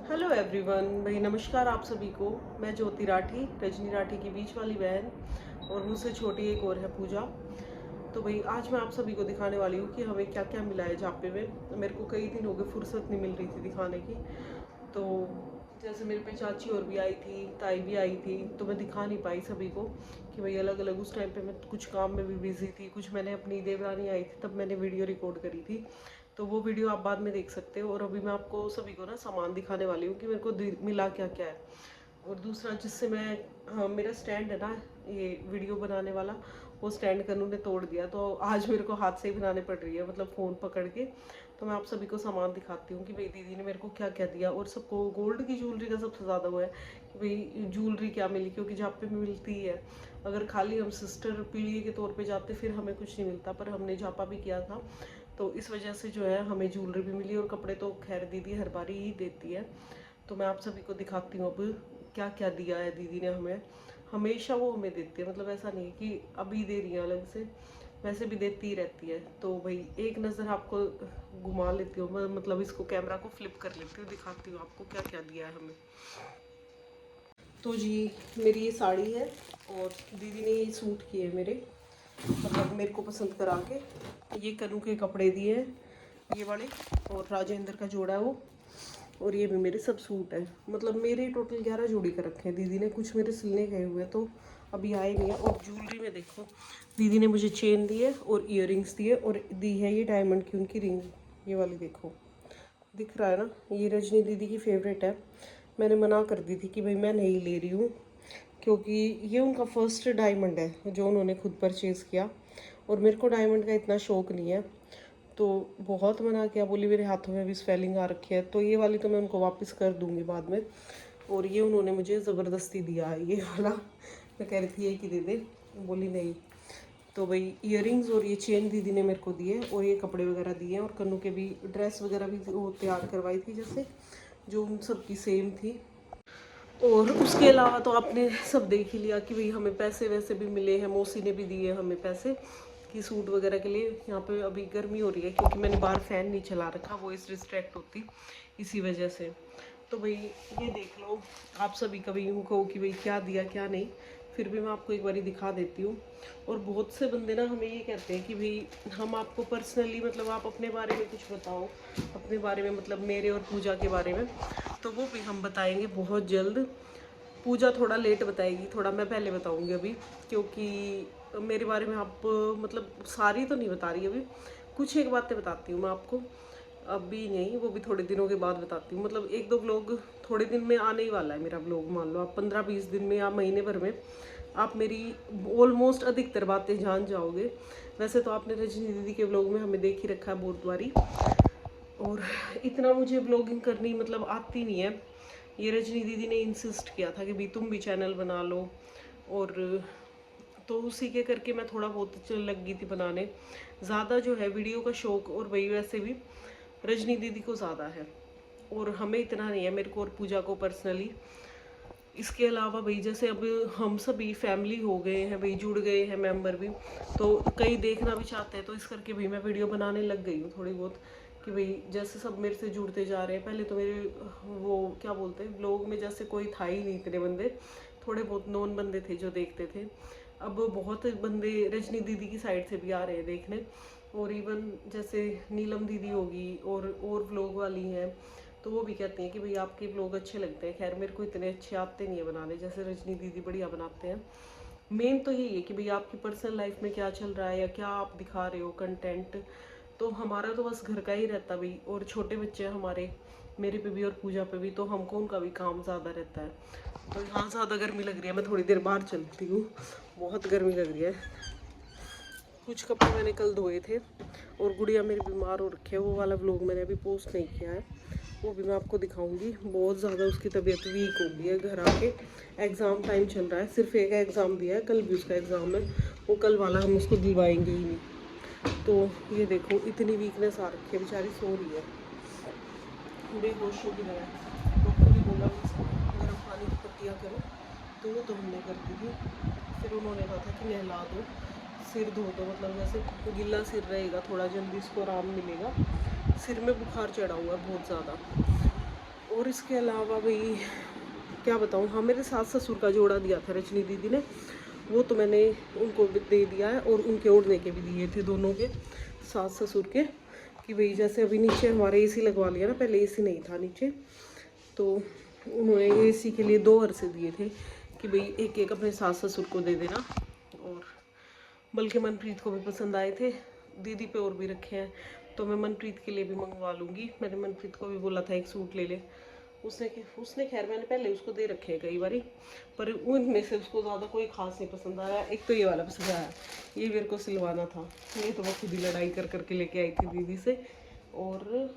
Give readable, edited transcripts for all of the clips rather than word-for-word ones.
Hello everyone, भाई नमस्कार आप सभी को। मैं ज्योति राठी, रजनी राठी की बीच वाली बहन, और मुझसे छोटी एक और है पूजा। तो भाई आज मैं आप सभी को दिखाने वाली हूँ कि हमें क्या क्या मिला है झापे में। मेरे को कई दिन हो गए, फुर्सत नहीं मिल रही थी दिखाने की। तो जैसे मेरे पे चाची और भी आई थी, ताई भी आई थी, तो मैं दिखा नहीं पाई सभी को कि भाई अलग अलग उस टाइम पे मैं कुछ काम में भी बिजी थी। कुछ मैंने अपनी देवरानी आई थी तब मैंने वीडियो रिकॉर्ड करी थी, तो वो वीडियो आप बाद में देख सकते हो। और अभी मैं आपको सभी को ना सामान दिखाने वाली हूँ कि मेरे को मिला क्या क्या है। और दूसरा जिससे मैं, हाँ, मेरा स्टैंड है ना, ये वीडियो बनाने वाला, वो स्टैंड कनू ने तोड़ दिया, तो आज मेरे को हाथ से ही बनाने पड़ रही है, मतलब फ़ोन पकड़ के। तो मैं आप सभी को सामान दिखाती हूँ कि भाई दीदी ने मेरे को क्या क्या दिया। और सबको गोल्ड की ज्वेलरी का सबसे ज़्यादा वो है कि भाई ज्वेलरी क्या मिली, क्योंकि झापे में मिलती ही है। अगर खाली हम सिस्टर पीढ़ी के तौर पे जाते फिर हमें कुछ नहीं मिलता, पर हमने झापा भी किया था, तो इस वजह से जो है हमें ज्वेलरी भी मिली। और कपड़े तो खैर दीदी हर बार ही देती है। तो मैं आप सभी को दिखाती हूँ अब क्या क्या दिया है दीदी ने हमें। हमेशा वो हमें देती है, मतलब ऐसा नहीं है कि अभी दे रही है अलग से, वैसे भी देती ही रहती है। तो भाई एक नज़र आपको घुमा लेती हूँ मैं, मतलब इसको कैमरा को फ्लिप कर लेती हूँ, दिखाती हूँ आपको क्या क्या दिया है हमें। तो जी मेरी ये साड़ी है, और दीदी ने ये सूट किए मेरे, मतलब मेरे को पसंद करा के। ये कनू के कपड़े दिए हैं, ये वाले, और राजेंद्र का जोड़ा है वो। और ये भी मेरे सब सूट है, मतलब मेरे टोटल 11 जोड़ी कर रखे हैं दीदी ने। कुछ मेरे सिलने गए हुए हैं तो अभी आए नहीं है। और ज्वेलरी में देखो, दीदी ने मुझे चेन दी है और इयररिंग्स दिए, और दी है ये डायमंड की उनकी रिंग, ये वाली देखो, दिख रहा है ना। ये रजनी दीदी की फेवरेट है। मैंने मना कर दी थी कि भाई मैं नहीं ले रही हूँ, क्योंकि ये उनका फर्स्ट डायमंड है जो उन्होंने खुद परचेज़ किया, और मेरे को डायमंड का इतना शौक नहीं है। तो बहुत मना किया, बोली मेरे हाथों में भी स्वेलिंग आ रखी है, तो ये वाली तो मैं उनको वापस कर दूंगी बाद में। और ये उन्होंने मुझे ज़बरदस्ती दिया है ये वाला। मैं कह रही थी ये कि दे दे, बोली नहीं। तो भाई इयररिंग्स और ये चेन दीदी ने मेरे को दिए, और ये कपड़े वगैरह दिए, और कन्नू के भी ड्रेस वगैरह भी वो तैयार करवाई थी, जैसे जो उन सब की सेम थी। और उसके अलावा तो आपने सब देख ही लिया कि भाई हमें पैसे वैसे भी मिले हैं, मौसी ने भी दिए हमें पैसे कि सूट वगैरह के लिए। यहाँ पे अभी गर्मी हो रही है क्योंकि मैंने बाहर फ़ैन नहीं चला रखा, वो इस डिस्ट्रैक्ट होती इसी वजह से। तो भाई ये देख लो, आप सभी कभी यूँ कहो कि भाई क्या दिया क्या नहीं, फिर भी मैं आपको एक बारी दिखा देती हूँ। और बहुत से बंदे ना हमें ये कहते हैं कि भाई हम आपको पर्सनली, मतलब आप अपने बारे में कुछ बताओ, अपने बारे में, मतलब मेरे और पूजा के बारे में। तो वो भी हम बताएंगे बहुत जल्द। पूजा थोड़ा लेट बताएगी, थोड़ा मैं पहले बताऊंगी अभी, क्योंकि मेरे बारे में आप, मतलब सारी तो नहीं बता रही अभी, कुछ एक बातें बताती हूँ मैं आपको। अभी नहीं, वो भी थोड़े दिनों के बाद बताती हूँ, मतलब एक दो ब्लॉग थोड़े दिन में आने ही वाला है मेरा ब्लॉग। मान लो आप 15-20 दिन में या महीने भर में आप मेरी ऑलमोस्ट अधिकतर बातें जान जाओगे। वैसे तो आपने रजनी दीदी के ब्लॉग में हमें देख ही रखा है बहुत बारी। और इतना मुझे ब्लॉगिंग करनी मतलब आती नहीं है। ये रजनी दीदी ने इंसिस्ट किया था कि भाई तुम भी चैनल बना लो, और तो उसी के करके मैं थोड़ा बहुत लग गई थी बनाने। ज़्यादा जो है वीडियो का शौक, और भाई वैसे भी रजनी दीदी को ज़्यादा है, और हमें इतना नहीं है, मेरे को और पूजा को पर्सनली। इसके अलावा भाई जैसे अब हम सभी फैमिली हो गए हैं भाई, जुड़ गए हैं मेंबर भी, तो कई देखना भी चाहते हैं, तो इस करके भाई मैं वीडियो बनाने लग गई हूँ थोड़ी बहुत, कि भाई जैसे सब मेरे से जुड़ते जा रहे हैं। पहले तो मेरे वो क्या बोलते हैं, ब्लॉग में जैसे कोई था ही नहीं इतने बंदे, थोड़े बहुत नॉन बंदे थे जो देखते थे। अब बहुत बंदे रजनी दीदी की साइड से भी आ रहे हैं देखने, और इवन जैसे नीलम दीदी होगी और व्लॉग वाली हैं, तो वो भी कहती हैं कि भाई आपके व्लॉग अच्छे लगते हैं। खैर मेरे को इतने अच्छे आते नहीं है बनाने, जैसे रजनी दीदी बढ़िया बनाते हैं। मेन तो यही है कि भाई आपकी पर्सनल लाइफ में क्या चल रहा है या क्या आप दिखा रहे हो कंटेंट। तो हमारा तो बस घर का ही रहता भाई, और छोटे बच्चे हैं हमारे, मेरे पे भी और पूजा पे भी, तो हमको उनका भी काम ज़्यादा रहता है। तो यहाँ ज़्यादा गर्मी लग रही है, मैं थोड़ी देर बाहर चलती हूँ, बहुत गर्मी लग रही है। कुछ कपड़े मैंने कल धोए थे, और गुड़िया मेरी बीमार हो रखी है, वो वाला व्लॉग मैंने अभी पोस्ट नहीं किया है, वो भी मैं आपको दिखाऊंगी। बहुत ज़्यादा उसकी तबीयत वीक हो गई है घर आके। एग्ज़ाम टाइम चल रहा है, सिर्फ एक एग्ज़ाम दिया है, कल भी उसका एग्ज़ाम है, वो कल वाला हम उसको दिलवाएंगे ही नहीं। तो ये देखो इतनी वीकनेस आ रखी है, बेचारी सो रही है बेहोशों की तरह। डॉक्टर ने बोला भी इसको गर्म पानी की पट्टियाँ करो, तो वो तो हमने कर दी थी। फिर उन्होंने कहा था कि नहला दो, सिर धो दो, मतलब जैसे गीला सिर रहेगा थोड़ा जल्दी इसको आराम मिलेगा। सिर में बुखार चढ़ा हुआ है बहुत ज़्यादा। और और इसके अलावा भाई क्या बताऊँ, हाँ मेरे सास ससुर का जोड़ा दिया था रजनी दीदी ने, वो तो मैंने उनको भी दे दिया है, और उनके ओढ़ने के भी दिए थे दोनों के, सास ससुर के। कि भाई जैसे अभी नीचे हमारे एसी लगवा लिया ना, पहले एसी नहीं था नीचे, तो उन्होंने एसी के लिए 2 वर्ष दिए थे कि भाई एक एक अपने सास ससुर को दे देना। और बल्कि मनप्रीत को भी पसंद आए थे, दीदी पे और भी रखे हैं, तो मैं मनप्रीत के लिए भी मंगवा लूँगी। मैंने मनप्रीत को भी बोला था एक सूट ले ले, उसने खैर मैंने पहले उसको दे रखे हैं कई बारी, पर उनमें से उसको ज़्यादा कोई खास नहीं पसंद आया। एक तो ये वाला पसंद आया, ये मेरे को सिलवाना था, ये तो मैं खुद ही लड़ाई कर करके लेके आई थी दीदी से। और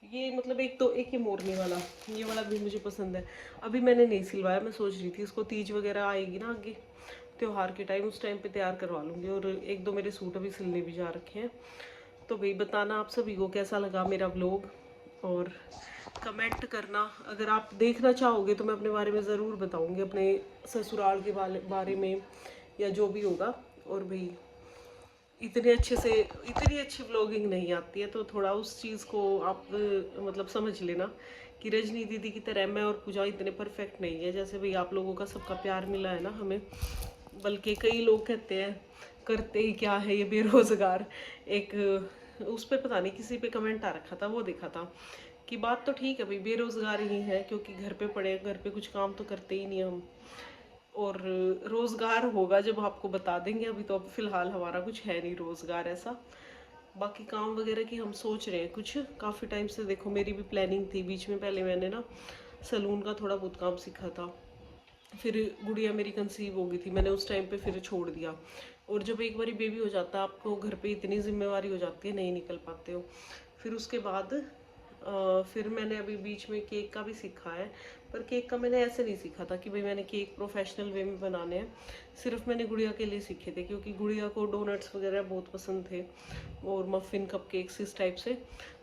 ये मतलब एक ये मोरनी वाला, ये वाला भी मुझे पसंद है। अभी मैंने नहीं सिलवाया, मैं सोच रही थी इसको तीज वगैरह आएगी ना आगे त्योहार के टाइम, उस टाइम पे तैयार करवा लूँगी। और 1-2 मेरे सूट अभी सिलने भी जा रखे हैं। तो भाई बताना आप सभी को कैसा लगा मेरा व्लॉग, और कमेंट करना। अगर आप देखना चाहोगे तो मैं अपने बारे में ज़रूर बताऊँगी, अपने ससुराल के बारे में या जो भी होगा। और भाई इतनी अच्छी व्लॉगिंग नहीं आती है, तो थोड़ा उस चीज़ को आप मतलब समझ लेना कि रजनी दीदी की तरह मैं और पूजा इतने परफेक्ट नहीं है। जैसे भाई आप लोगों का सबका प्यार मिला है ना हमें, बल्कि कई लोग कहते हैं करते ही क्या है ये बेरोज़गार। एक उस पर पता नहीं किसी पे कमेंट आ रखा था, वो देखा था कि बात तो ठीक है भाई, बेरोज़गार ही है, क्योंकि घर पे पड़े, घर पे कुछ काम तो करते ही नहीं हम। और रोज़गार होगा जब आपको बता देंगे, अभी तो अब फ़िलहाल हमारा कुछ है नहीं रोज़गार ऐसा। बाकी काम वगैरह की हम सोच रहे हैं कुछ, काफ़ी टाइम से देखो मेरी भी प्लानिंग थी बीच में, पहले मैंने ना सैलून का थोड़ा बहुत काम सीखा था, फिर गुड़िया मेरी कंसीव हो गई थी, मैंने उस टाइम पे फिर छोड़ दिया। और जब एक बारी बेबी हो जाता है, आपको घर पे इतनी जिम्मेवारी हो जाती है, नहीं निकल पाते हो। फिर उसके बाद फिर मैंने अभी बीच में केक का भी सीखा है, पर केक का मैंने ऐसे नहीं सीखा था कि भाई मैंने केक प्रोफेशनल वे में बनाने हैं। सिर्फ मैंने गुड़िया के लिए सीखे थे, क्योंकि गुड़िया को डोनट्स वगैरह बहुत पसंद थे, और मफ़िन कपकेक्स इस टाइप से।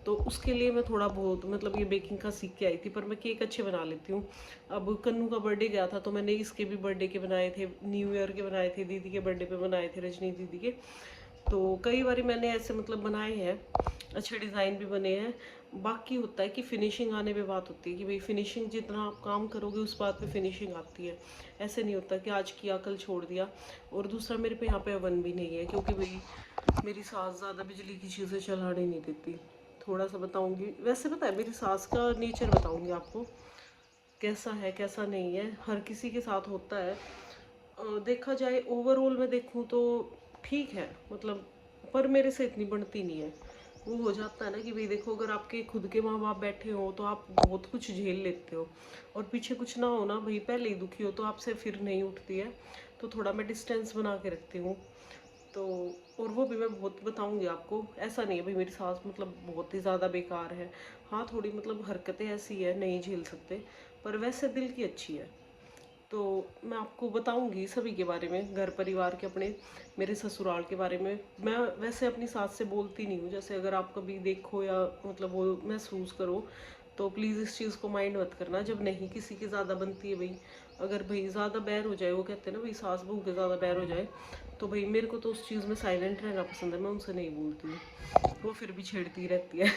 तो उसके लिए मैं थोड़ा बहुत मतलब ये बेकिंग का सीख के आई थी, पर मैं केक अच्छे बना लेती हूँ। अब कन्नू का बर्थडे गया था, तो मैंने इसके भी बर्थडे के बनाए थे, न्यू ईयर के बनाए थे, दीदी के बर्थडे पे बनाए थे, रजनी दीदी के। तो कई बार मैंने ऐसे मतलब बनाए हैं, अच्छे डिज़ाइन भी बने हैं। बाकी होता है कि फिनिशिंग आने पे बात होती है कि भाई फिनिशिंग जितना आप काम करोगे उस बात पे फिनिशिंग आती है। ऐसे नहीं होता कि आज किया कल छोड़ दिया। और दूसरा मेरे पे यहाँ पे ओवन भी नहीं है, क्योंकि भाई मेरी सास ज़्यादा बिजली की चीज़ें चलाने नहीं देती। थोड़ा सा बताऊँगी, वैसे पता है मेरी सास का नेचर बताऊँगी आपको कैसा है कैसा नहीं है, हर किसी के साथ होता है। देखा जाए ओवरऑल में देखूँ तो ठीक है मतलब, पर मेरे से इतनी बनती नहीं है। वो हो जाता है ना कि भाई देखो, अगर आपके खुद के माँ बाप बैठे हो तो आप बहुत कुछ झेल लेते हो, और पीछे कुछ ना हो ना भाई, पहले ही दुखी हो तो आपसे फिर नहीं उठती है। तो थोड़ा मैं डिस्टेंस बना के रखती हूँ। तो और वो भी मैं बहुत बताऊंगी आपको, ऐसा नहीं है भाई मेरी सास मतलब बहुत ही ज़्यादा बेकार है। हाँ थोड़ी मतलब हरकतें ऐसी है, नहीं झेल सकते, पर वैसे दिल की अच्छी है। तो मैं आपको बताऊंगी सभी के बारे में, घर परिवार के, अपने मेरे ससुराल के बारे में। मैं वैसे अपनी सास से बोलती नहीं हूँ, जैसे अगर आप कभी देखो या मतलब वो महसूस करो तो प्लीज़ इस चीज़ को माइंड मत करना। जब नहीं किसी की ज़्यादा बनती है भाई, अगर भाई ज़्यादा बैर हो जाए, वो कहते हैं ना भाई सास बहू के ज़्यादा बैर हो जाए, तो भाई मेरे को तो उस चीज़ में साइलेंट रहना पसंद है, मैं उनसे नहीं बोलती हूँ, वो फिर भी छेड़ती रहती है।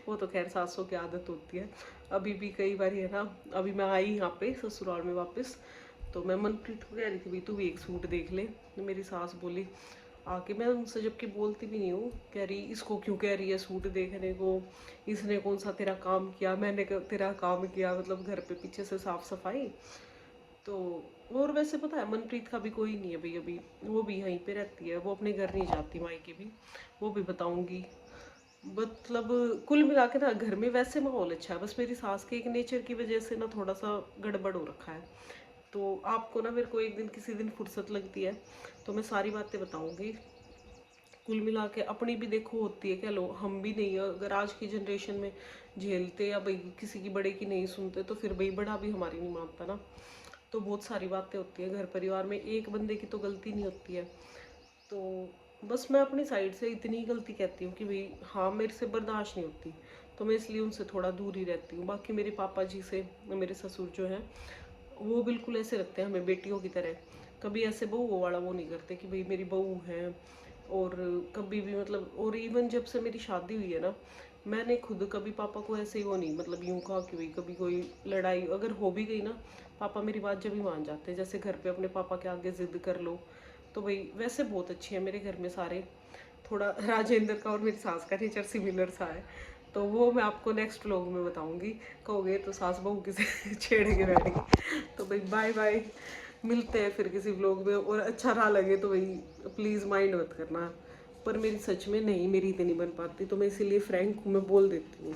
वो तो खैर सासों की आदत होती है। अभी भी कई बार है ना, अभी मैं आई यहाँ पे ससुराल में वापस, तो मैं मनप्रीत को कह रही थी भाई तू भी एक सूट देख ले, तो मेरी सास बोली आके, मैं उनसे जबकि बोलती भी नहीं हूँ, कह रही इसको क्यों कह रही है सूट देखने को, इसने कौन सा तेरा काम किया, मैंने तेरा काम किया मतलब घर पे पीछे से साफ सफाई। तो और वैसे पता है मनप्रीत का भी कोई नहीं है भाई, अभी वो भी यहीं पे रहती है, वो अपने घर नहीं जाती मायके भी, वो भी बताऊंगी। मतलब कुल मिला के ना घर में वैसे माहौल अच्छा है, बस मेरी सास के एक नेचर की वजह से ना थोड़ा सा गड़बड़ हो रखा है। तो आपको ना मेरे को एक दिन किसी दिन फुर्सत लगती है तो मैं सारी बातें बताऊंगी। कुल मिला के अपनी भी देखो होती है, कह लो हम भी नहीं, अगर आज की जनरेशन में झेलते या भाई किसी की बड़े की नहीं सुनते, तो फिर भाई बड़ा भी हमारी नहीं मानता ना। तो बहुत सारी बातें होती है घर परिवार में, एक बंदे की तो गलती नहीं होती है। तो बस मैं अपनी साइड से इतनी गलती कहती हूँ कि भाई हाँ मेरे से बर्दाश्त नहीं होती, तो मैं इसलिए उनसे थोड़ा दूर ही रहती हूँ। बाकी मेरे पापा जी से, मेरे ससुर जो हैं वो बिल्कुल ऐसे रखते हैं हमें बेटियों की तरह, कभी ऐसे बहू वाला वो नहीं करते कि भाई मेरी बहू है। और कभी भी मतलब, और इवन जब से मेरी शादी हुई है ना, मैंने खुद कभी पापा को ऐसे ही वो नहीं, मतलब यूँ कहा कि भाई कभी कोई लड़ाई अगर हो भी गई ना, पापा मेरी बात जब भी मान जाते हैं। जैसे घर पे अपने पापा के आगे ज़िद कर लो तो भाई, वैसे बहुत अच्छी है मेरे घर में सारे। थोड़ा राजेंद्र का और मेरी सास का नेचर सिमिलर सा है, तो वो मैं आपको नेक्स्ट व्लॉग में बताऊंगी। कहोगे तो सास बहू किसे छेड़ के बैठेगी। तो भाई बाय बाय, मिलते हैं फिर किसी व्लॉग में। और अच्छा ना लगे तो भाई प्लीज़ माइंड मत करना, पर मेरी सच में नहीं, मेरी इतनी बन पाती, तो मैं इसीलिए फ्रैंक हूँ, मैं बोल देती हूँ।